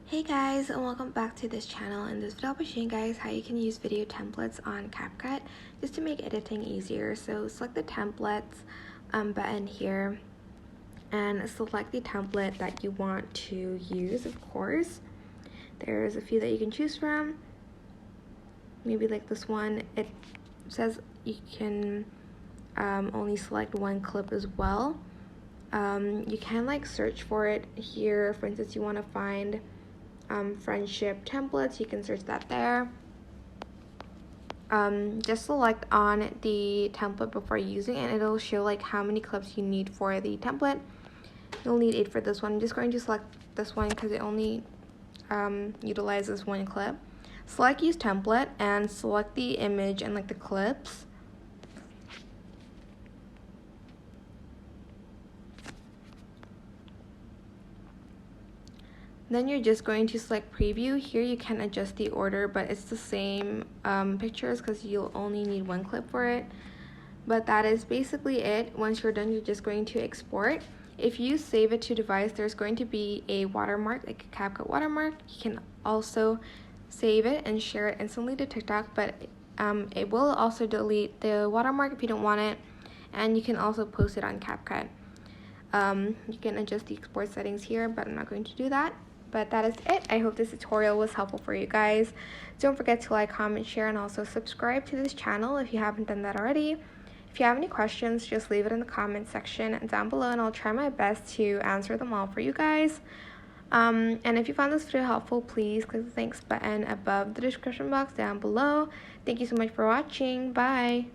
Hey guys, and welcome back to this channel. In this video I'll be showing you guys how you can use video templates on CapCut just to make editing easier. So select the templates button here and select the template that you want to use. Of course, there's a few that you can choose from. Maybe like this one, it says you can only select one clip as well. You can like search for it here. For instance, you want to find friendship templates, you can search that there. Just select on the template before using it, and it'll show like how many clips you need for the template. You'll need 8 for this one. I'm just going to select this one because it only utilizes one clip. Select use template and select the image and like the clips. Then you're just going to select preview. Here you can adjust the order, but it's the same pictures because you'll only need one clip for it. But that is basically it. Once you're done, you're just going to export. If you save it to device, there's going to be a watermark, like a CapCut watermark. You can also save it and share it instantly to TikTok, but it will also delete the watermark if you don't want it. And you can also post it on CapCut. You can adjust the export settings here, but I'm not going to do that. But that is it. I hope this tutorial was helpful for you guys. Don't forget to like, comment, share, and also subscribe to this channel if you haven't done that already. If you have any questions, just leave it in the comment section down below, and I'll try my best to answer them all for you guys. And if you found this video helpful, please click the thanks button above the description box down below. Thank you so much for watching. Bye.